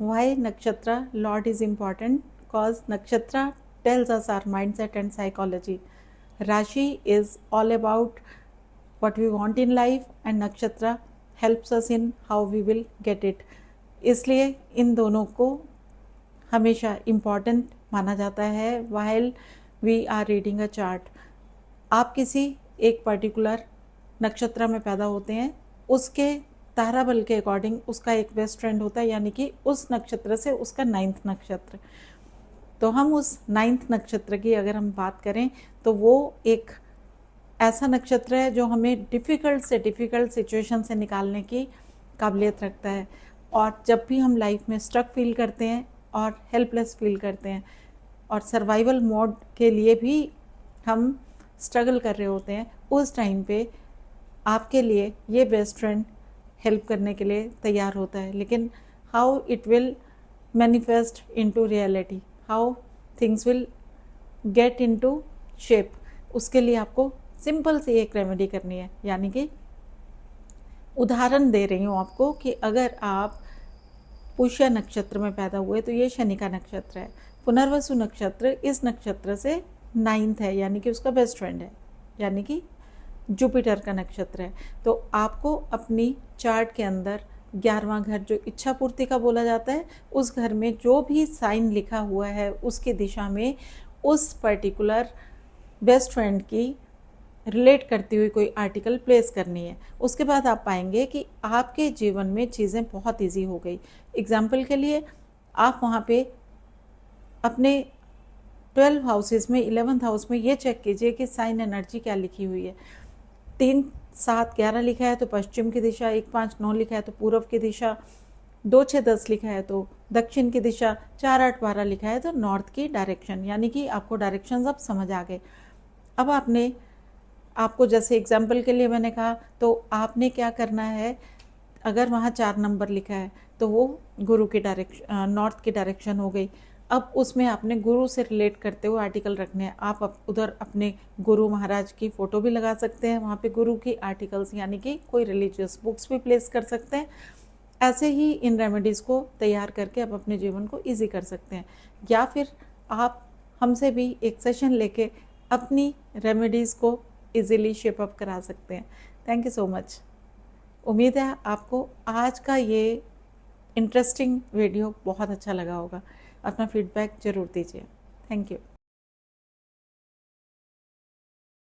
Why Nakshatra Lord is important? Because Nakshatra tells us our mindset and psychology. Rashi is all about what we want in life and Nakshatra helps us in how we will get it. इसलिए इन दोनों को हमेशा important माना जाता है while we are reading a chart. आप किसी एक पर्टिकुलर नक्षत्र में पैदा होते हैं, उसके तारा बल के अकॉर्डिंग उसका एक बेस्ट फ्रेंड होता है, यानी कि उस नक्षत्र से उसका 9th नक्षत्र। तो हम उस 9th नक्षत्र की अगर हम बात करें तो वो एक ऐसा नक्षत्र है जो हमें डिफ़िकल्ट से डिफ़िकल्ट सिचुएशन से निकालने की काबिलियत रखता है। और जब भी हम लाइफ में स्ट्रक फील करते हैं और हेल्पलेस फील करते हैं और सर्वाइवल मोड के लिए भी हम स्ट्रगल कर रहे होते हैं, उस टाइम पे आपके लिए ये बेस्ट फ्रेंड हेल्प करने के लिए तैयार होता है। लेकिन how it will manifest into reality, how things will get into shape, उसके लिए आपको सिंपल सी एक रेमेडी करनी है। यानी कि उदाहरण दे रही हूँ आपको कि अगर आप पुष्य नक्षत्र में पैदा हुए तो ये शनि का नक्षत्र है। पुनर्वसु नक्षत्र इस नक्षत्र से 9th है, यानी कि उसका बेस्ट फ्रेंड है, यानी कि जुपिटर का नक्षत्र है। तो आपको अपनी चार्ट के अंदर 11वां घर जो इच्छा पूर्ति का बोला जाता है, उस घर में जो भी साइन लिखा हुआ है उसकी दिशा में उस पर्टिकुलर बेस्ट फ्रेंड की रिलेट करती हुई कोई आर्टिकल प्लेस करनी है। उसके बाद आप पाएंगे कि आपके जीवन में चीज़ें बहुत इजी हो गई। एग्जाम्पल के लिए आप वहाँ पे अपने 12 हाउसेस में 11th हाउस में ये चेक कीजिए कि साइन एनर्जी क्या लिखी हुई है। 3, 7, 11 लिखा है तो पश्चिम की दिशा, 1, 5, 9 लिखा है तो पूर्व की दिशा, 2, 6, 10 लिखा है तो दक्षिण की दिशा, 4, 8, 12 लिखा है तो नॉर्थ की डायरेक्शन। यानी कि आपको डायरेक्शंस अब समझ आ गए। अब आपको जैसे एग्जाम्पल के लिए मैंने कहा, तो आपने क्या करना है, अगर वहाँ 4 नंबर लिखा है तो वो गुरु की डायरेक्शन, नॉर्थ की डायरेक्शन हो गई। अब उसमें आपने गुरु से रिलेट करते हुए आर्टिकल रखने हैं। आप उधर अपने गुरु महाराज की फ़ोटो भी लगा सकते हैं, वहाँ पे गुरु की आर्टिकल्स यानी कि कोई रिलीजियस बुक्स भी प्लेस कर सकते हैं। ऐसे ही इन रेमेडीज़ को तैयार करके आप अपने जीवन को ईजी कर सकते हैं। या फिर आप हमसे भी एक सेशन लेके अपनी रेमेडीज़ को ईज़िली शेप अप करा सकते हैं। Thank you so much. उम्मीद है आपको आज का ये इंटरेस्टिंग वीडियो बहुत अच्छा लगा होगा। अपना फीडबैक ज़रूर दीजिए। Thank you.